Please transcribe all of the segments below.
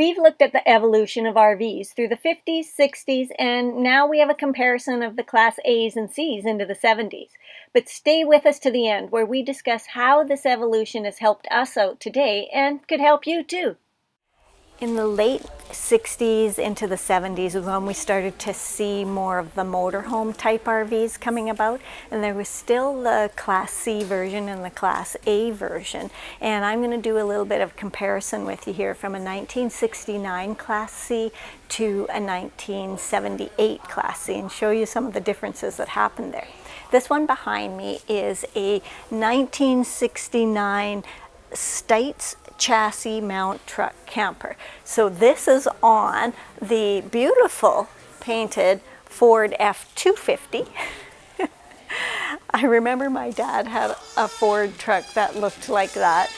We've looked at the evolution of RVs through the 50s, 60s, and now we have a comparison of the Class A's and C's into the 70s. But stay with us to the end, where we discuss how this evolution has helped us out today and could help you too. In the late 60s into the 70s is when we started to see more of the motorhome type RVs coming about, and there was still the Class C version and the Class A version. And I'm going to do a little bit of comparison with you here from a 1969 Class C to a 1978 Class C and show you some of the differences that happened there. This one behind me is a 1969 Stites chassis mount truck camper. So this is on the beautiful painted Ford F-250. I remember my dad had a Ford truck that looked like that.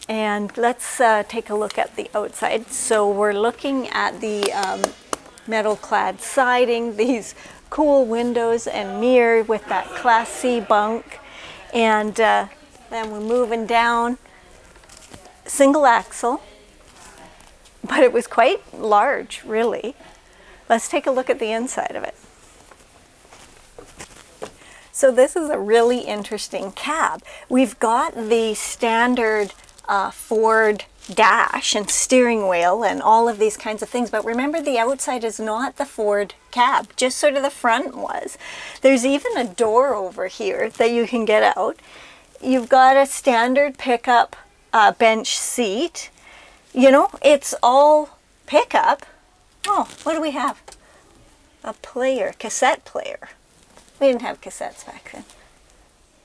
And let's take a look at the outside. So we're looking at the metal clad siding, these cool windows and mirror with that Class C bunk, and then we're moving down. Single axle, but it was quite large, really. Let's take a look at the inside of it. So this is a really interesting cab. We've got the standard Ford dash and steering wheel and all of these kinds of things, but remember, the outside is not the Ford cab, just sort of the front was. There's even a door over here that you can get out. You've got a standard pickup bench seat. You know, it's all pickup. Oh, what do we have? A player, cassette player. We didn't have cassettes back then.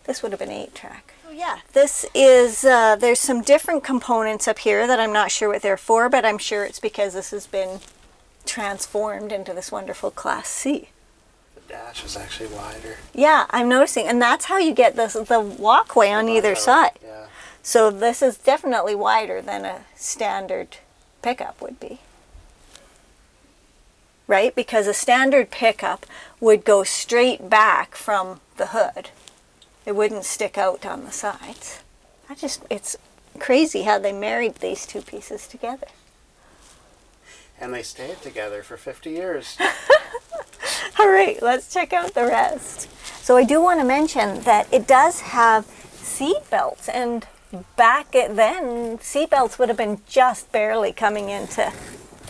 This would have been 8-track. Oh yeah, this is, there's some different components up here that I'm not sure what they're for, but I'm sure it's because this has been transformed into this wonderful Class C. The dash is actually wider. Yeah, I'm noticing, and that's how you get this, the walkway on either side. Yeah. So this is definitely wider than a standard pickup would be. Right? Because a standard pickup would go straight back from the hood. It wouldn't stick out on the sides. It's crazy how they married these two pieces together. And they stayed together for 50 years. All right, let's check out the rest. So I do want to mention that it does have seat belts, and back then, seatbelts would have been just barely coming into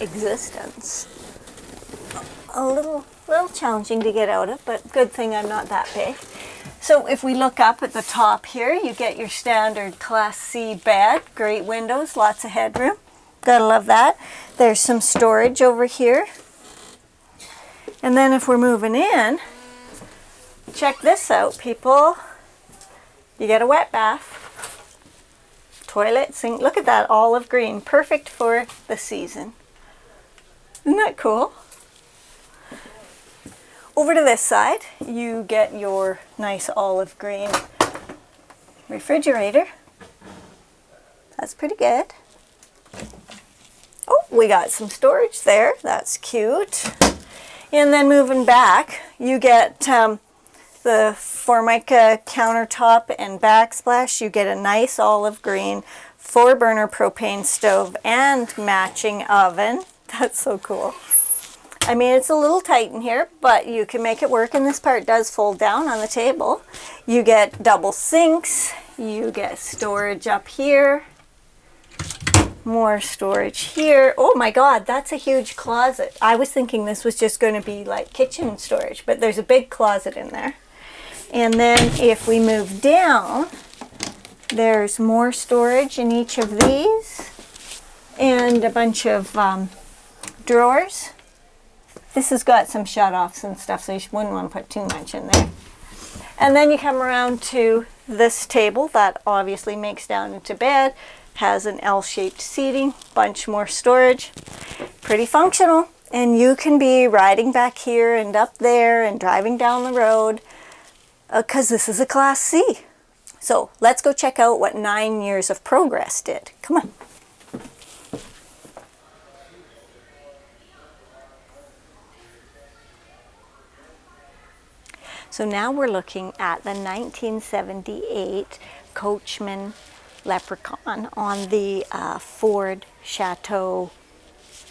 existence. A little challenging to get out of, but good thing I'm not that big. So if we look up at the top here, you get your standard Class C bed, great windows, lots of headroom. Gotta love that. There's some storage over here. And then if we're moving in, check this out, people. You get a wet bath. Toilet, sink, look at that olive green, perfect for the season. Isn't that cool? Over to this side, you get your nice olive green refrigerator. That's pretty good. Oh, we got some storage there, that's cute. And then moving back, you get the Formica countertop and backsplash. You get a nice olive green 4-burner propane stove and matching oven. That's so cool. I mean, it's a little tight in here, but you can make it work, and this part does fold down on the table. You get double sinks. You get storage up here. More storage here. Oh my God, that's a huge closet. I was thinking this was just going to be like kitchen storage, but there's a big closet in there. And then if we move down, there's more storage in each of these and a bunch of drawers. This has got some shut-offs and stuff, so you wouldn't want to put too much in there. And then you come around to this table that obviously makes down into bed, has an L-shaped seating, bunch more storage, pretty functional. And you can be riding back here and up there and driving down the road because this is a Class C. So let's go check out what 9 years of progress did. Come on. So now we're looking at the 1978 Coachman Leprechaun on the Ford Chateau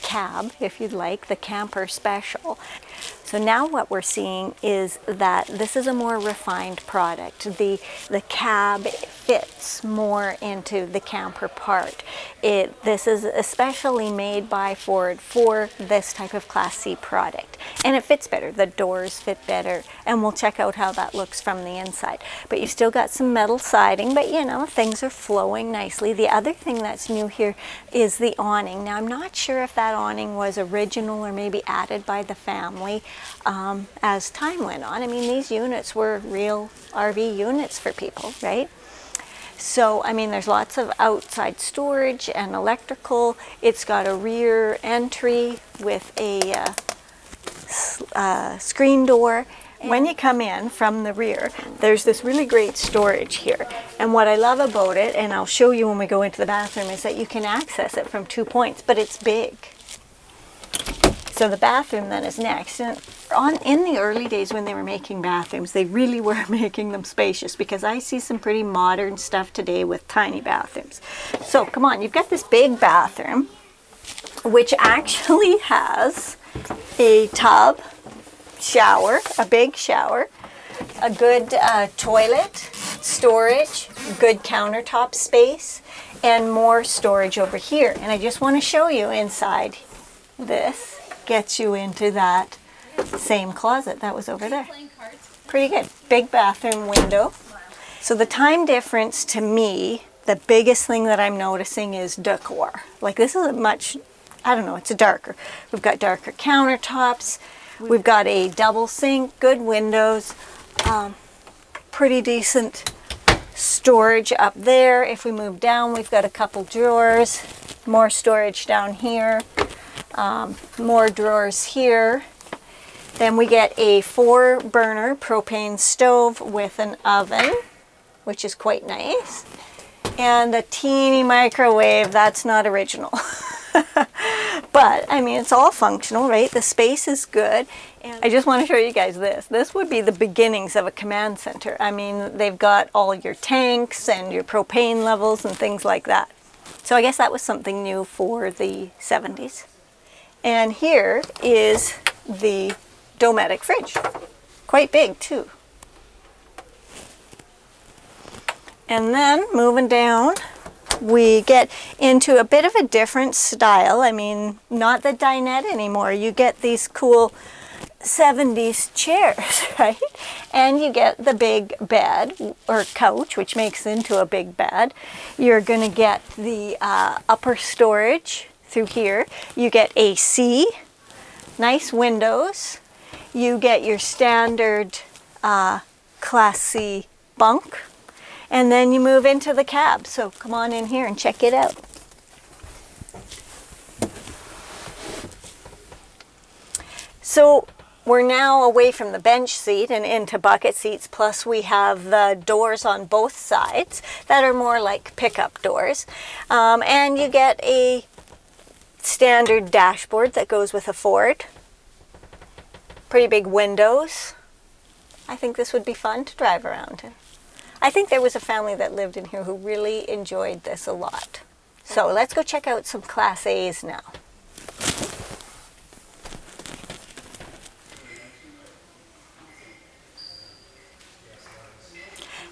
cab, if you'd like, the camper special. So now what we're seeing is that this is a more refined product. The cab fits more into the camper part. This is especially made by Ford for this type of Class C product. And it fits better. The doors fit better. And we'll check out how that looks from the inside. But you've still got some metal siding, but you know, things are flowing nicely. The other thing that's new here is the awning. Now, I'm not sure if that awning was original or maybe added by the family as time went on. I mean, these units were real RV units for people, right? So, I mean, there's lots of outside storage and electrical. It's got a rear entry with a screen door. When you come in from the rear, there's this really great storage here. And what I love about it, and I'll show you when we go into the bathroom, is that you can access it from 2 points, but it's big. So the bathroom then is next. And in the early days when they were making bathrooms, they really were making them spacious, because I see some pretty modern stuff today with tiny bathrooms. So come on, you've got this big bathroom, which actually has a tub, shower, a big shower, a good toilet, storage, good countertop space, and more storage over here. And I just want to show you inside. This gets you into that same closet that was over there. Pretty good. Big bathroom window. So the time difference, to me, the biggest thing that I'm noticing is decor. Like, this is a much, I don't know, it's a darker. We've got darker countertops. We've got a double sink, good windows, pretty decent storage up there. If we move down, we've got a couple drawers, more storage down here, more drawers here. Then we get a 4-burner propane stove with an oven, which is quite nice, and a teeny microwave. That's not original. But, I mean, it's all functional, right? The space is good. And I just want to show you guys this. This would be the beginnings of a command center. I mean, they've got all your tanks and your propane levels and things like that. So I guess that was something new for the 70s. And here is the Dometic fridge. Quite big, too. And then, moving down, we get into a bit of a different style. I mean, not the dinette anymore. You get these cool 70s chairs, right? And you get the big bed or couch, which makes into a big bed. You're going to get the upper storage through here. You get AC, nice windows. You get your standard Class C bunk. And then you move into the cab. So come on in here and check it out. So we're now away from the bench seat and into bucket seats. Plus we have the doors on both sides that are more like pickup doors. And you get a standard dashboard that goes with a Ford. Pretty big windows. I think this would be fun to drive around in. I think there was a family that lived in here who really enjoyed this a lot. So let's go check out some Class A's now.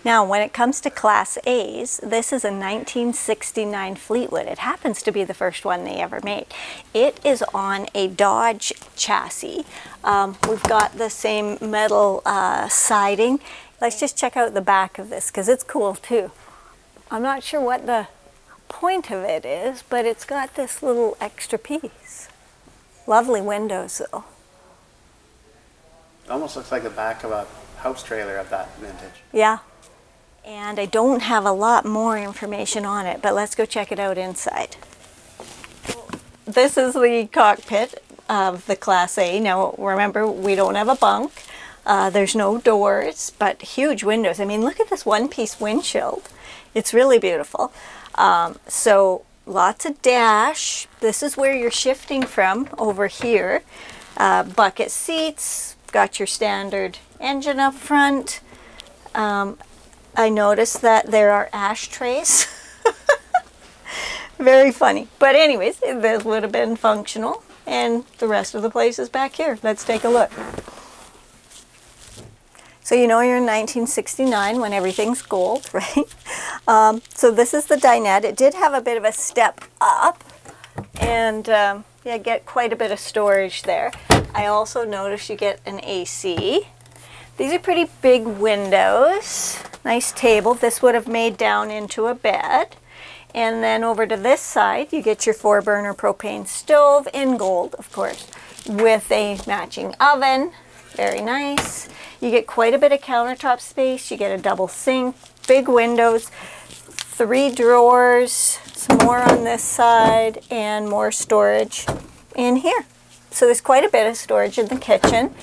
Now, when it comes to Class A's, this is a 1969 Fleetwood. It happens to be the first one they ever made. It is on a Dodge chassis. We've got the same metal siding. Let's just check out the back of this, because it's cool too. I'm not sure what the point of it is, but it's got this little extra piece. Lovely windows though. It almost looks like the back of a house trailer of that vintage. Yeah. And I don't have a lot more information on it, but let's go check it out inside. This is the cockpit of the Class A. Now remember, we don't have a bunk. There's no doors, but huge windows. I mean, look at this one-piece windshield. It's really beautiful. So lots of dash. This is where you're shifting from over here. Bucket seats, got your standard engine up front. I noticed that there are ashtrays Very funny. But anyways, this would have been functional, and the rest of the place is back here. Let's take a look. So you know you're in 1969 when everything's gold, right? So this is the dinette. It did have a bit of a step up, and yeah, get quite a bit of storage there. I also noticed you get an AC. These are pretty big windows. Nice table. This would have made down into a bed. And then over to this side, you get your 4-burner propane stove in gold, of course, with a matching oven. Very nice. You get quite a bit of countertop space. You get a double sink, big windows, 3 drawers, some more on this side, and more storage in here. So there's quite a bit of storage in the kitchen.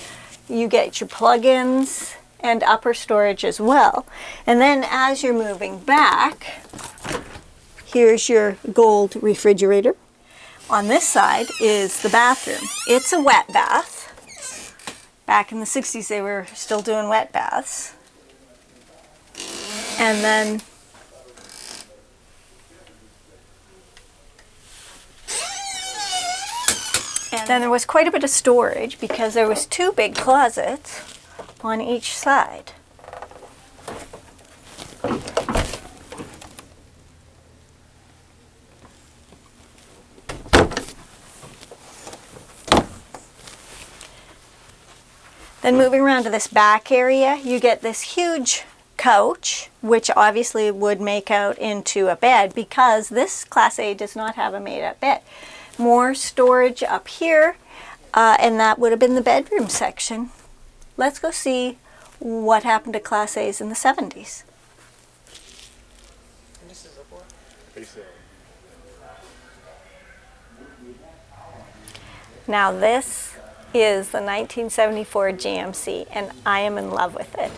You get your plug-ins and upper storage as well. And then as you're moving back, here's your gold refrigerator. On this side is the bathroom. It's a wet bath. Back in the 60s, they were still doing wet baths. And then there was quite a bit of storage because there was 2 big closets on each side. Then moving around to this back area, you get this huge couch, which obviously would make out into a bed because this Class A does not have a made-up bed. More storage up here, and that would have been the bedroom section. Let's go see what happened to Class A's in the 70s. Now this is the 1974 GMC, and I am in love with it.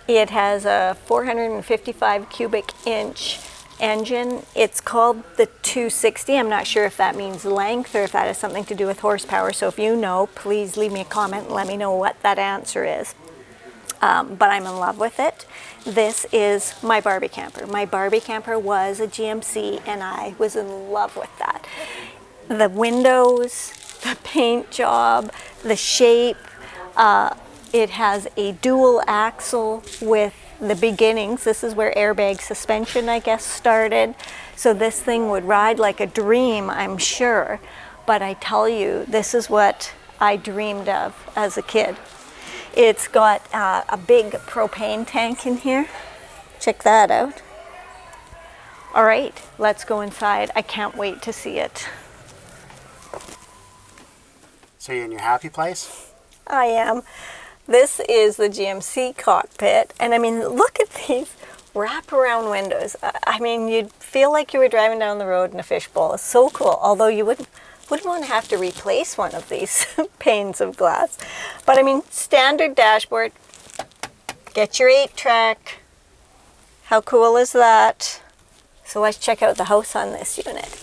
It has a 455 cubic inch engine. It's called the 260. I'm not sure if that means length or if that has something to do with horsepower. So if you know, please leave me a comment and let me know what that answer is. But I'm in love with it. This is my Barbie camper. My Barbie camper was a GMC, and I was in love with that. The windows, the paint job, the shape. It has a dual axle with the beginnings. This is where airbag suspension, I guess, started. So this thing would ride like a dream, I'm sure. But I tell you, this is what I dreamed of as a kid. It's got a big propane tank in here. Check that out. All right, let's go inside. I can't wait to see it. So you're in your happy place? I am. This is the GMC cockpit, and I mean, look at these wraparound windows. I mean, you'd feel like you were driving down the road in a fishbowl. It's so cool, although you wouldn't want to have to replace one of these panes of glass. But I mean, standard dashboard. Get your 8-track. How cool is that? So let's check out the house on this unit.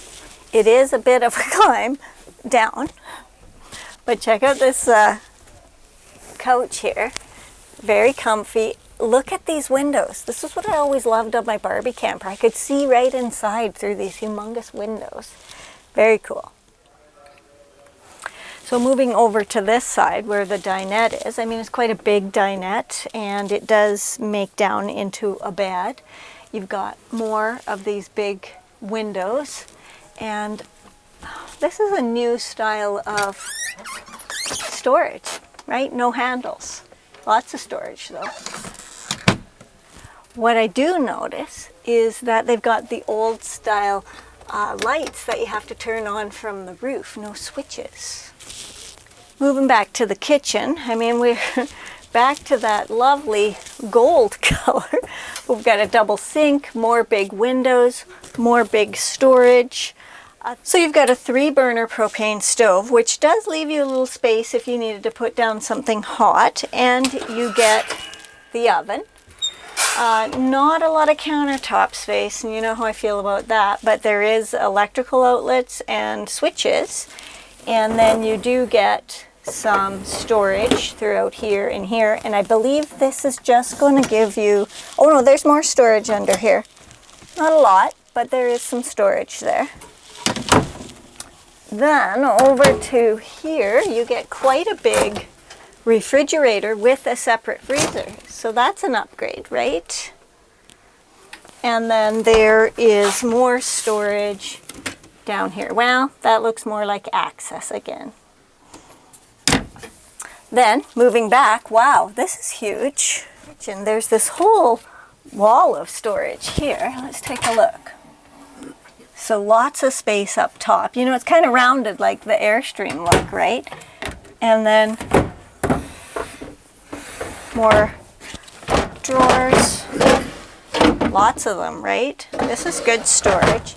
It is a bit of a climb down, but check out this couch here. Very comfy. Look at these windows. This is what I always loved of my Barbie camper. I could see right inside through these humongous windows. Very cool. So moving over to this side where the dinette is, I mean, it's quite a big dinette, and it does make down into a bed. You've got more of these big windows, and this is a new style of storage, right? No handles. Lots of storage though. What I do notice is that they've got the old style lights that you have to turn on from the roof. No switches. Moving back to the kitchen, I mean, we're back to that lovely gold color. We've got a double sink, more big windows, more big storage. So you've got a 3-burner propane stove, which does leave you a little space if you needed to put down something hot, and you get the oven. Not a lot of countertop space, and you know how I feel about that, but there is electrical outlets and switches, and then you do get some storage throughout here and here, and I believe this is just going to give you, oh no, there's more storage under here. Not a lot, but there is some storage there. Then over to here, you get quite a big refrigerator with a separate freezer. So that's an upgrade, right? And then there is more storage down here. Well, that looks more like access again. Then moving back, wow, this is huge. And there's this whole wall of storage here. Let's take a look. So lots of space up top. You know, it's kind of rounded like the Airstream look, right? And then more drawers. Lots of them, right? This is good storage.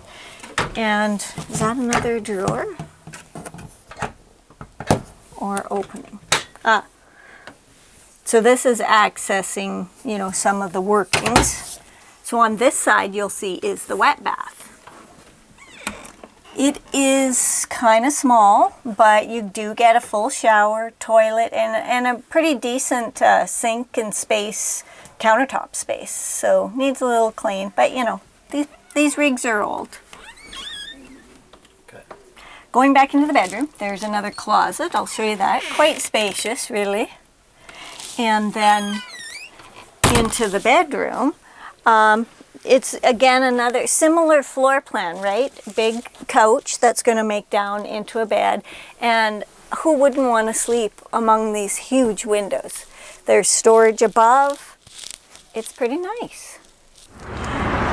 And is that another drawer? Or opening? Ah. So this is accessing, you know, some of the workings. So on this side you'll see is the wet bath. It is kind of small, but you do get a full shower, toilet, and a pretty decent sink and space, countertop space. So needs a little clean, but you know, these rigs are old. Good. Going back into the bedroom, there's another closet. I'll show you that. Quite spacious, really. And then into the bedroom, it's again another similar floor plan, right? Big couch that's going to make down into a bed. And who wouldn't want to sleep among these huge windows? There's storage above. It's pretty nice.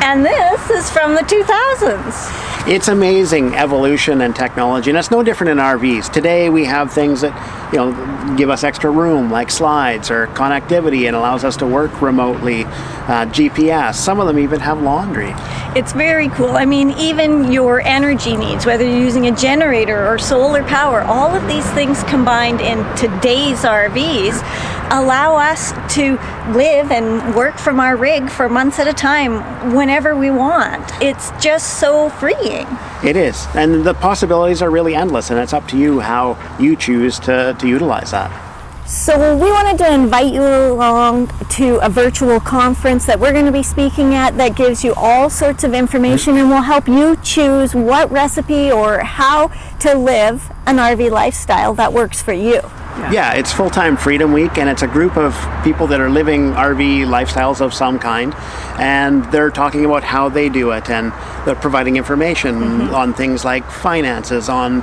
And this is from the 2000s. It's amazing evolution and technology, and it's no different in RVs. Today we have things that, you know, give us extra room, like slides or connectivity, and allows us to work remotely. GPS. Some of them even have laundry. It's very cool. I mean, even your energy needs, whether you're using a generator or solar power, all of these things combined in today's RVs allow us to live and work from our rig for months at a time whenever we want. It's just so freeing. It is, and the possibilities are really endless, and it's up to you how you choose to utilize that. So we wanted to invite you along to a virtual conference that we're going to be speaking at that gives you all sorts of information and will help you choose what recipe or how to live an RV lifestyle that works for you. Yeah, it's Full-Time Freedom Week, and it's a group of people that are living RV lifestyles of some kind, and they're talking about how they do it, and they're providing information on things like finances, on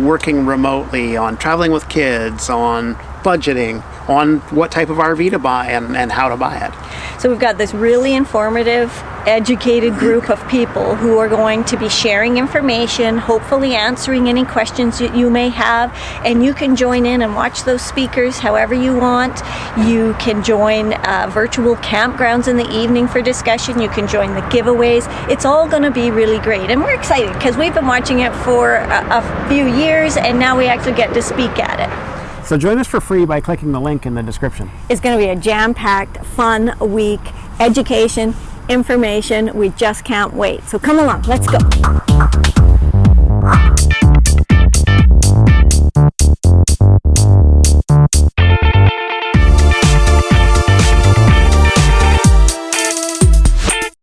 working remotely, on traveling with kids, on budgeting, on what type of RV to buy and how to buy it. So we've got this really informative, educated group of people who are going to be sharing information, hopefully answering any questions that you may have, and you can join in and watch those speakers however you want. You can join virtual campgrounds in the evening for discussion. You can join the giveaways. It's all going to be really great, and we're excited because we've been watching it for a few years, and now we actually get to speak at it. So join us for free by clicking the link in the description. It's going to be a jam-packed, fun week, education, information. We just can't wait. So come along, let's go.